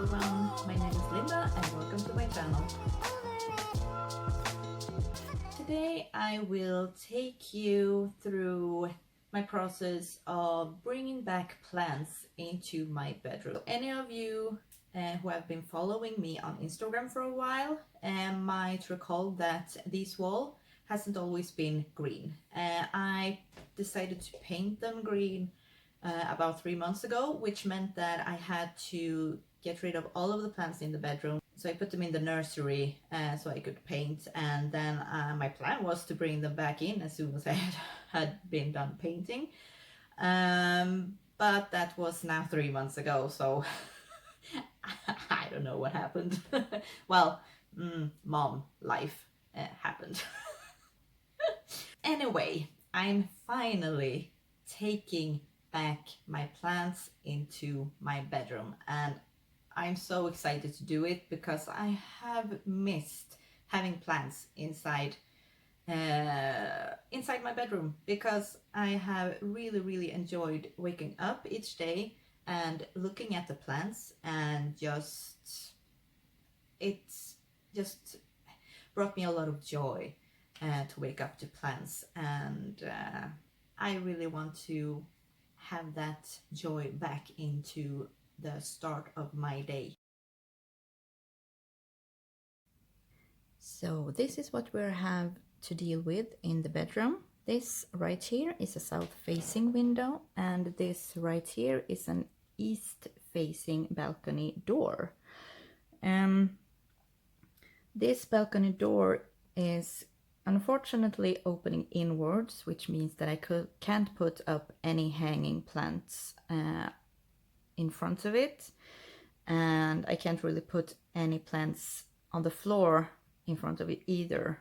everyone, my name is Linda and welcome to my channel. Today I will take you through my process of bringing back plants into my bedroom. Any of you who have been following me on Instagram for a while might recall that this wall hasn't always been green. I decided to paint them green about 3 months ago, which meant that I had to get rid of all of the plants in the bedroom. So I put them in the nursery so I could paint, and then my plan was to bring them back in as soon as I had been done painting. But that was now 3 months ago, so I don't know what happened. Well, mom life happened. Anyway, I'm finally taking back my plants into my bedroom, and I'm so excited to do it because I have missed having plants inside my bedroom, because I have really enjoyed waking up each day and looking at the plants, and it's just brought me a lot of joy to wake up to plants, and I really want to have that joy back into the start of my day. So this is what we have to deal with in the bedroom. This right here is a south-facing window, and this right here is an east-facing balcony door. This balcony door is unfortunately opening inwards, which means that I can't put up any hanging plants in front of it, and I can't really put any plants on the floor in front of it either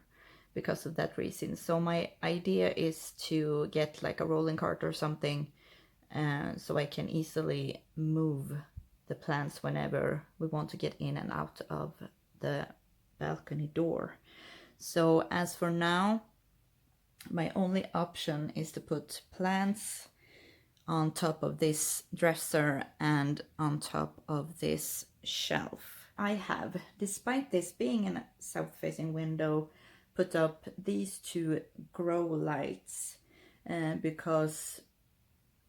because of that reason. So my idea is to get like a rolling cart or something so I can easily move the plants whenever we want to get in and out of the balcony door. So as for now, my only option is to put plants on top of this dresser and on top of this shelf. I have, despite this being a south-facing window, put up these two grow lights because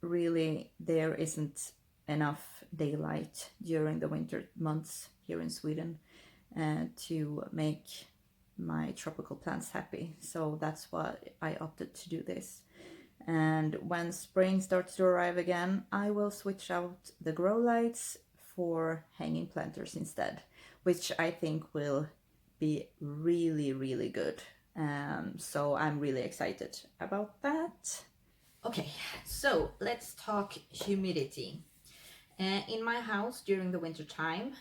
really there isn't enough daylight during the winter months here in Sweden to make my tropical plants happy. So that's why I opted to do this. And when spring starts to arrive again, I will switch out the grow lights for hanging planters instead, which I think will be really good. So I'm really excited about that. Okay, so let's talk humidity. In my house during the winter time,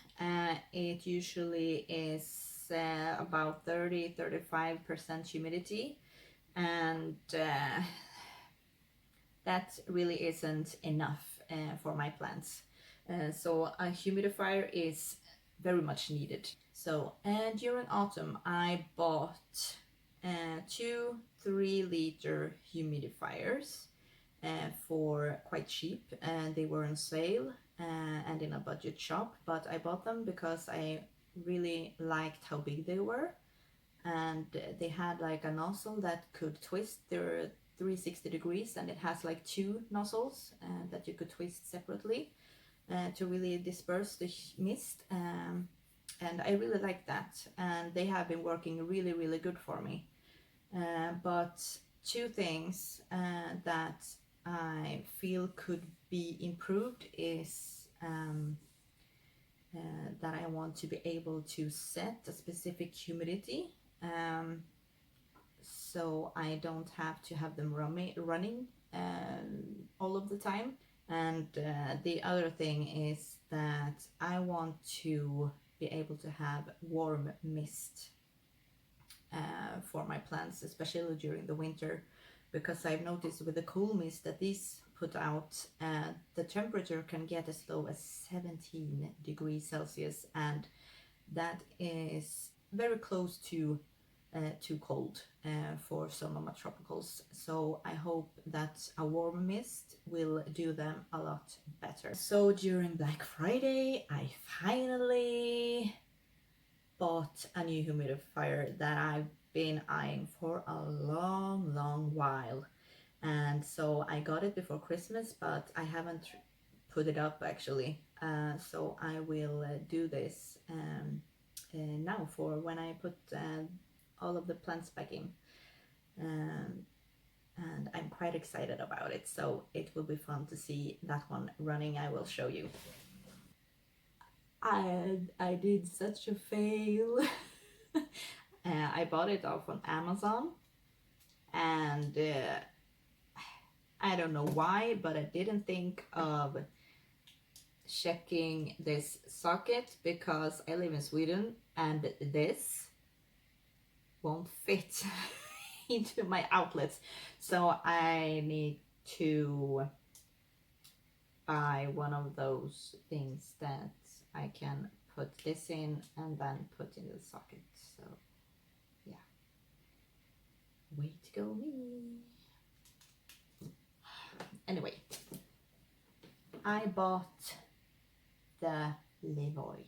it usually is about 30-35% humidity, and that really isn't enough for my plants. So a humidifier is very much needed. So during autumn I bought 2 3-liter humidifiers for quite cheap, and they were on sale and in a budget shop, but I bought them because I really liked how big they were, and they had like a nozzle that could twist. They're 360 degrees, and it has like 2 nozzles that you could twist separately to really disperse the mist, and I really like that, and they have been working really good for me. But 2 things that I feel could be improved is that I want to be able to set a specific humidity, so I don't have to have them running all of the time. And the other thing is that I want to be able to have warm mist for my plants, especially during the winter, because I've noticed with the cool mist that these put out, the temperature can get as low as 17 degrees Celsius, and that is very close to too cold for Sonoma tropicals. So I hope that a warm mist will do them a lot better. So during Black Friday, I finally bought a new humidifier that I've been eyeing for a long while. And so I got it before Christmas, but I haven't put it up actually. So I will do this now for when I put all of the plants back in. And I'm quite excited about it, so it will be fun to see that one running. I will show you. I did such a fail. I bought it off on Amazon, and I don't know why, but I didn't think of checking this socket because I live in Sweden and this won't fit into my outlets, so I need to buy one of those things that I can put this in and then put in the socket. So yeah, way to go me. Anyway, I bought the Levoit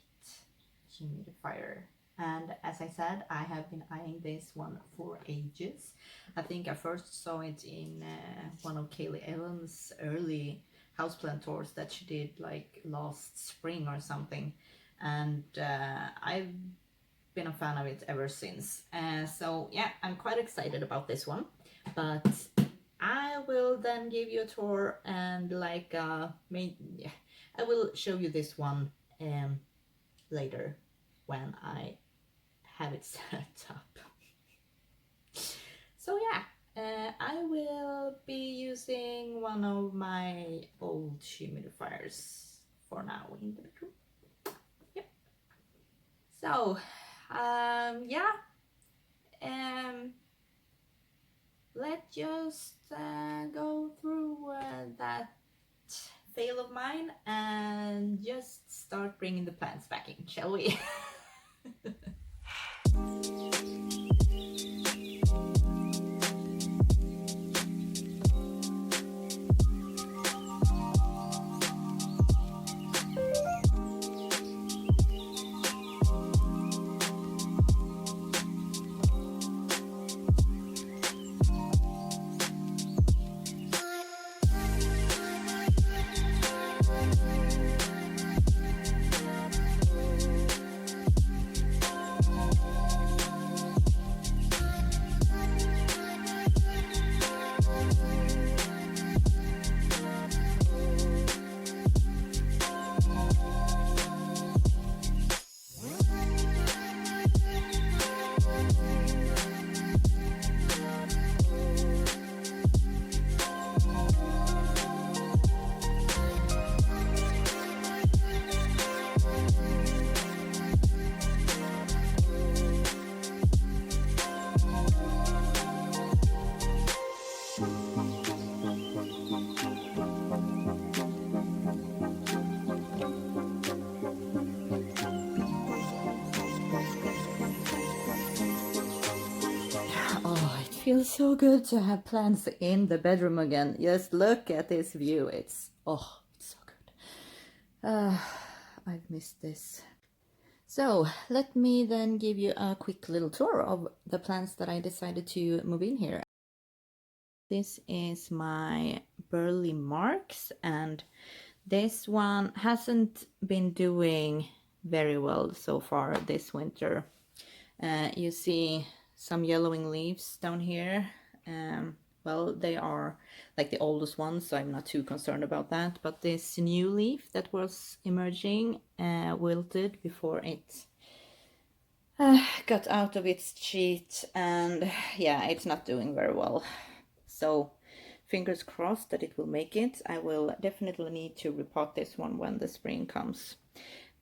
humidifier, and as I said, I have been eyeing this one for ages. I think I first saw it in one of Kaylee Ellen's early houseplant tours that she did like last spring or something, and I've been a fan of it ever since. So yeah, I'm quite excited about this one, but I will then give you a tour and like I will show you this one later when I have it set up. So yeah, I will be using one of my old humidifiers for now in the bedroom. Yep. So yeah, let's just go through that fail of mine and just start bringing the plants back in, shall we? Oh, it feels so good to have plants in the bedroom again. Just look at this view. It's so good. I've missed this. So let me then give you a quick little tour of the plants that I decided to move in here. This is my Burley Marks, and this one hasn't been doing very well so far this winter. You see some yellowing leaves down here. Well, they are like the oldest ones, so I'm not too concerned about that. But this new leaf that was emerging wilted before it got out of its sheet, and yeah, it's not doing very well. So fingers crossed that it will make it. I will definitely need to repot this one when the spring comes.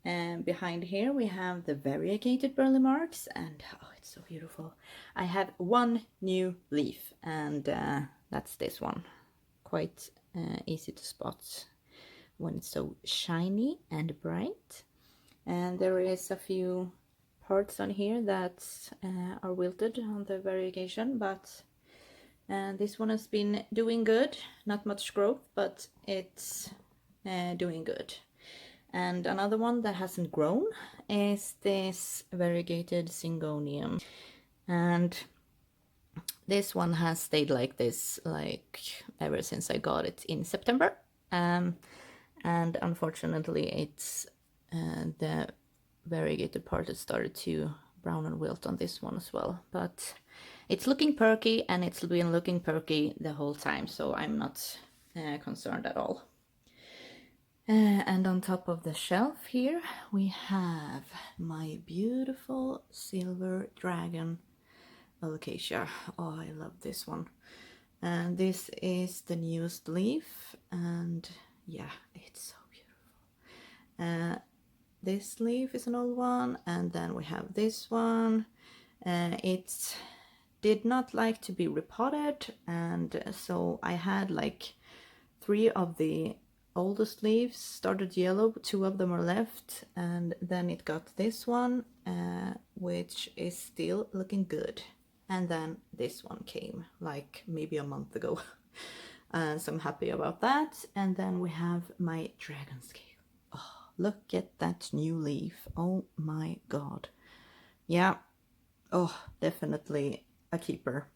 And behind here we have the variegated Burley Marks, and oh, it's so beautiful. I have one new leaf, and that's this one. Quite easy to spot when it's so shiny and bright. And there is a few parts on here that are wilted on the variegation, but this one has been doing good. Not much growth, but it's doing good. And another one that hasn't grown is this variegated Syngonium, and this one has stayed like this like ever since I got it in September. And unfortunately it's the variegated part that started to brown and wilt on this one as well, but it's looking perky, and it's been looking perky the whole time, so I'm not concerned at all. And on top of the shelf here we have my beautiful silver dragon Alocasia. Oh, I love this one. And this is the newest leaf, and yeah, it's so beautiful. This leaf is an old one, and then we have this one. It did not like to be repotted, and so I had like 3 of the oldest leaves started yellow, 2 of them are left, and then it got this one, which is still looking good. And then this one came like maybe a month ago. So I'm happy about that. And then we have my dragon scale. Oh, look at that new leaf. Oh my god. Yeah. Oh, definitely a keeper.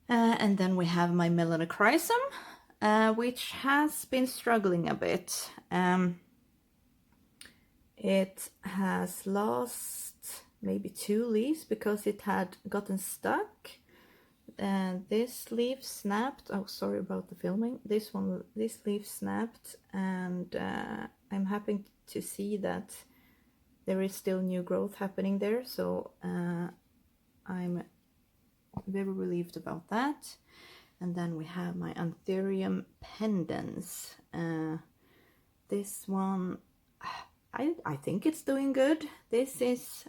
And then we have my melanochrysum, which has been struggling a bit. It has lost maybe 2 leaves because it had gotten stuck, and this leaf snapped. Oh, sorry about the filming. This leaf snapped, and I'm happy to see that there is still new growth happening there, so I'm very relieved about that. And then we have my Anthurium pendens. This one, I think it's doing good. This is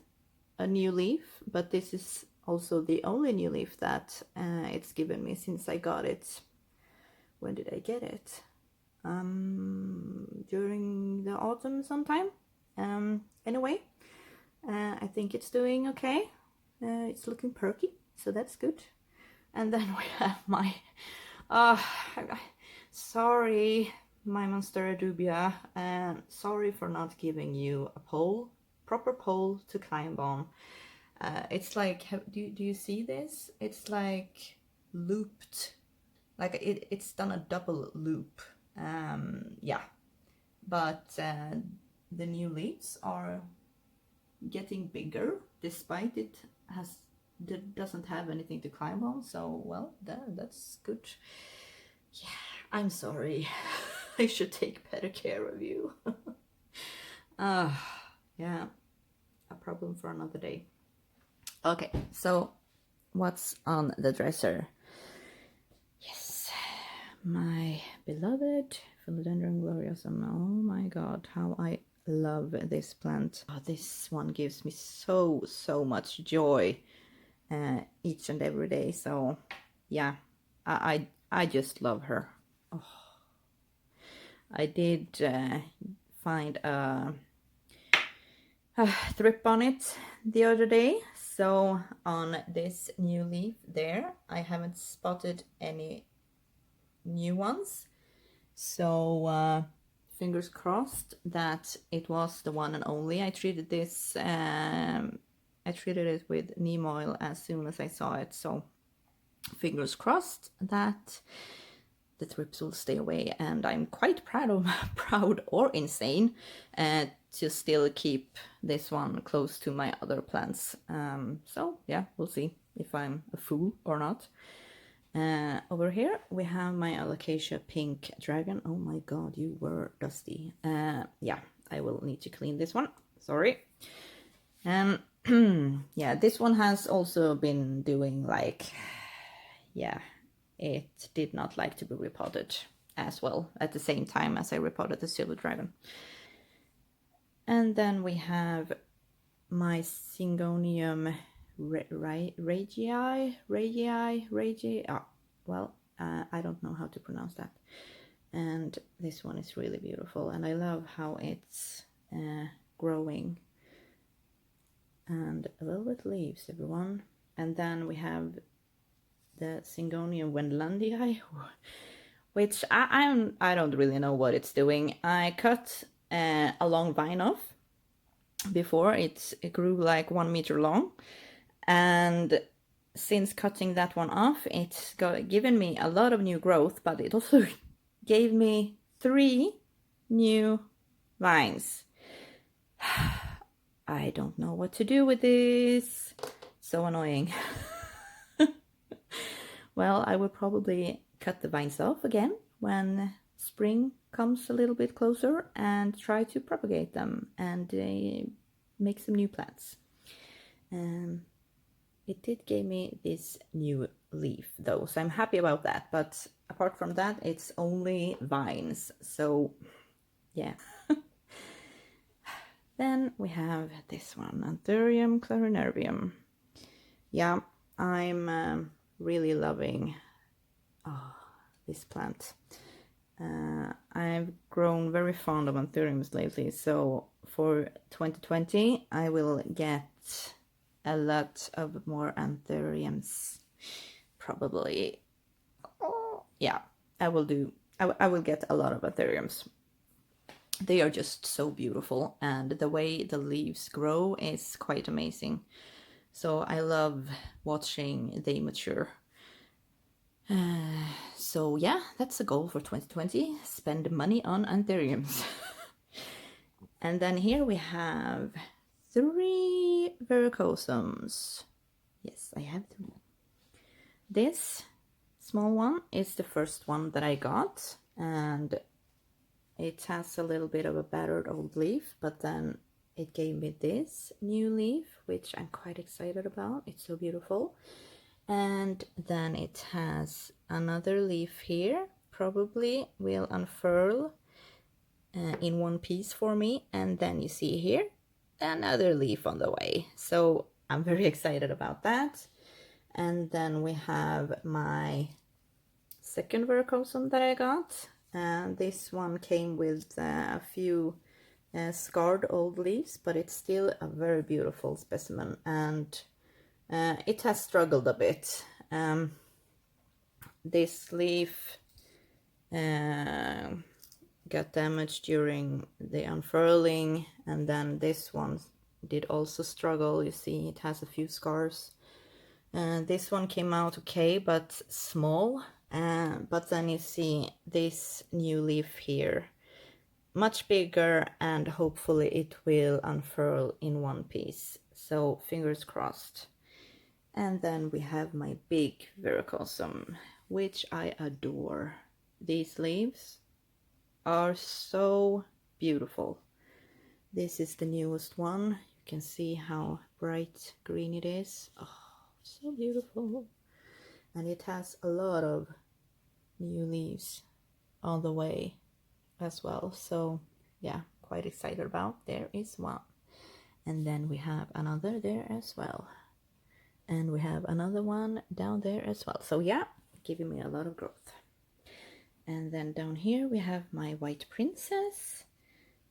a new leaf, but this is also the only new leaf that it's given me since I got it. When did I get it? During the autumn sometime. Anyway, I think it's doing okay. It's looking perky, so that's good. And then we have my sorry, my Monstera dubia, sorry for not giving you a proper pole to climb on. It's like, do you see this? It's like looped, like it's done a double loop. Yeah, but the new leaves are getting bigger despite it doesn't have anything to climb on, so well, that's good. Yeah, I'm sorry. I should take better care of you. Yeah, a problem for another day. Okay, so what's on the dresser? Yes, my beloved Philodendron gloriosum. Oh my god, how I love this plant. Oh, this one gives me so much joy each and every day. So yeah, I just love her. Oh, I did find a thrip on it the other day, so on this new leaf there I haven't spotted any new ones, so fingers crossed that it was the one and only. I treated this I treated it with neem oil as soon as I saw it, so fingers crossed that the thrips will stay away. And I'm quite proud or insane to still keep this one close to my other plants. So yeah, we'll see if I'm a fool or not. Over here we have my Alocasia pink dragon. Oh my god, you were dusty. Yeah, I will need to clean this one, sorry. Yeah, this one has also been doing like, yeah, it did not like to be repotted as well at the same time as I repotted the silver dragon. And then we have my Syngonium regii, well, I don't know how to pronounce that. And this one is really beautiful, and I love how it's growing and velvet leaves, everyone. And then we have the Syngonium wendlandii, which I don't really know what it's doing. I cut a long vine off before. It grew like 1 meter long, and since cutting that one off, it's given me a lot of new growth, but it also gave me 3 new vines. I don't know what to do with this. So annoying. Well, I will probably cut the vines off again when spring comes a little bit closer and try to propagate them and make some new plants. It did give me this new leaf though, so I'm happy about that. But apart from that, it's only vines. So yeah. Then we have this one, Anthurium clarinervium. Yeah, I'm really loving this plant. I've grown very fond of Anthuriums lately, so for 2020 I will get a lot of more Anthuriums. Probably, yeah, I will get a lot of Anthuriums. They are just so beautiful, and the way the leaves grow is quite amazing. So I love watching they mature. So yeah, that's the goal for 2020. Spend money on Anthuriums. And then here we have 3 verrucosums. Yes, I have 3. This small one is the first one that I got, and it has a little bit of a battered old leaf, but then it gave me this new leaf, which I'm quite excited about. It's so beautiful. And then it has another leaf here, probably will unfurl in one piece for me. And then you see here another leaf on the way. So I'm very excited about that. And then we have my second verrucosum that I got. And this one came with a few scarred old leaves, but it's still a very beautiful specimen. And it has struggled a bit. This leaf got damaged during the unfurling, and then this one did also struggle. You see it has a few scars. This one came out okay, but small. But then you see this new leaf here, much bigger, and hopefully it will unfurl in one piece. So fingers crossed. And then we have my big verrucosum, which I adore. These leaves are so beautiful. This is the newest one. You can see how bright green it is. Oh, so beautiful. And it has a lot of new leaves on the way as well. So yeah, quite excited about. There is one. And then we have another there as well. And we have another one down there as well. So yeah, giving me a lot of growth. And then down here we have my white princess.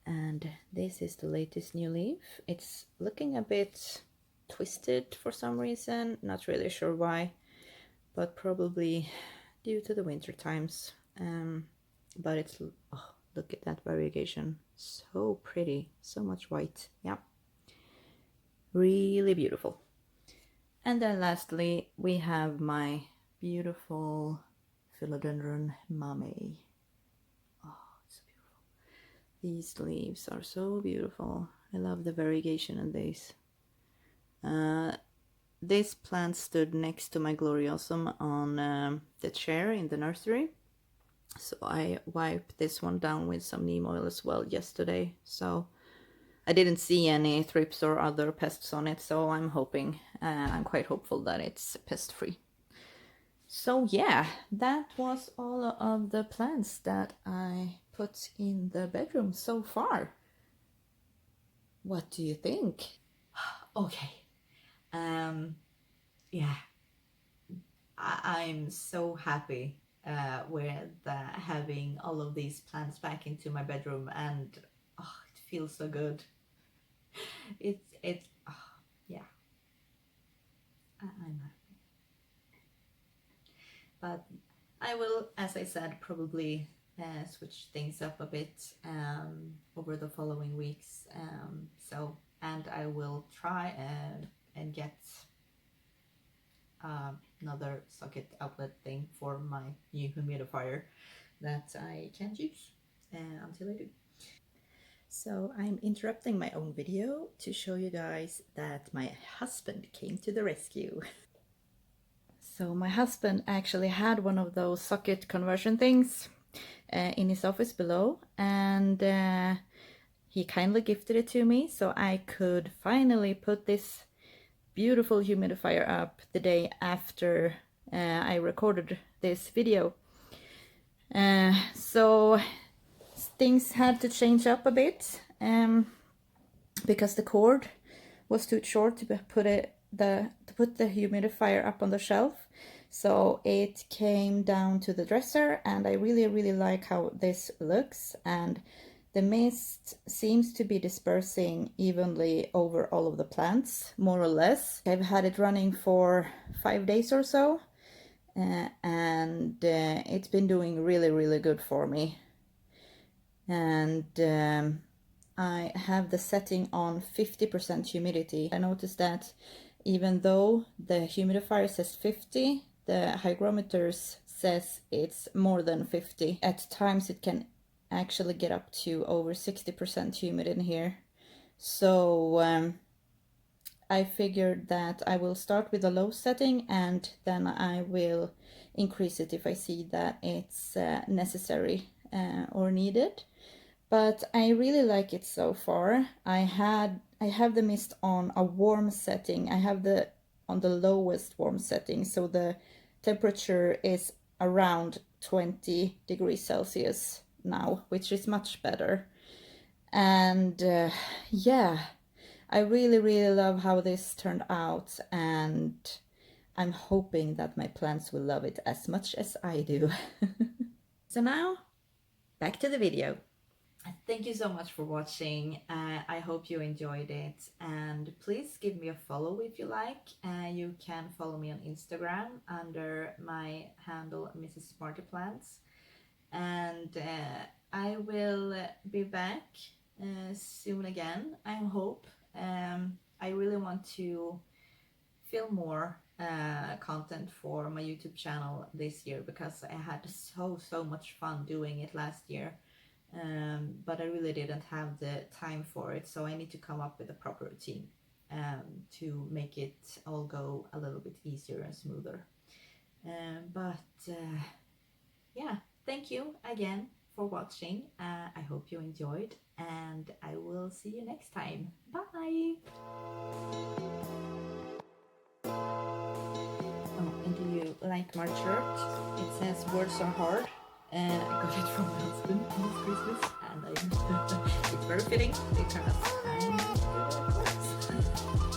And this is the latest new leaf. It's looking a bit twisted for some reason. Not really sure why, but probably due to the winter times. But it's, oh, look at that variegation. So pretty. So much white. Yeah. Really beautiful. And then lastly, we have my beautiful Philodendron mamei. Oh, it's so beautiful. These leaves are so beautiful. I love the variegation in these. This plant stood next to my gloriosum on the chair in the nursery. So I wiped this one down with some neem oil as well yesterday. So I didn't see any thrips or other pests on it, so I'm hoping, I'm quite hopeful that it's pest free. So yeah, that was all of the plants that I put in the bedroom so far. What do you think? Okay, yeah, I'm so happy with having all of these plants back into my bedroom, and oh, it feels so good. It's I'm happy. But I will, as I said, probably switch things up a bit over the following weeks. And I will try and get another socket outlet thing for my new humidifier that I can't use until I do. So I'm interrupting my own video to show you guys that my husband came to the rescue. So my husband actually had one of those socket conversion things in his office below, and he kindly gifted it to me so I could finally put this beautiful humidifier up the day after I recorded this video. So things had to change up a bit because the cord was too short to put the humidifier up on the shelf. So it came down to the dresser, and I really like how this looks, and the mist seems to be dispersing evenly over all of the plants, more or less. I've had it running for 5 days or so, and it's been doing really good for me. And I have the setting on 50% humidity. I noticed that even though the humidifier says 50, the hygrometers says it's more than 50. At times it can actually get up to over 60% humid in here. So I figured that I will start with a low setting, and then I will increase it if I see that it's necessary or needed. But I really like it so far. I have the mist on a warm setting. I have on the lowest warm setting, so the temperature is around 20 degrees Celsius now, which is much better. And yeah, I really love how this turned out, and I'm hoping that my plants will love it as much as I do. So now, back to the video. Thank you so much for watching. I hope you enjoyed it, and please give me a follow if you like. You can follow me on Instagram under my handle Mrs. Smarty Plants, and I will be back soon again, I hope. I really want to film more content for my YouTube channel this year, because I had so much fun doing it last year. But I really didn't have the time for it, so I need to come up with a proper routine to make it all go a little bit easier and smoother. Yeah, thank you again for watching. I hope you enjoyed, and I will see you next time. Bye! Oh, and do you like my shirt? It says "Words are hard." And I got it from my husband this Christmas, and it's very fitting because I'm good at words.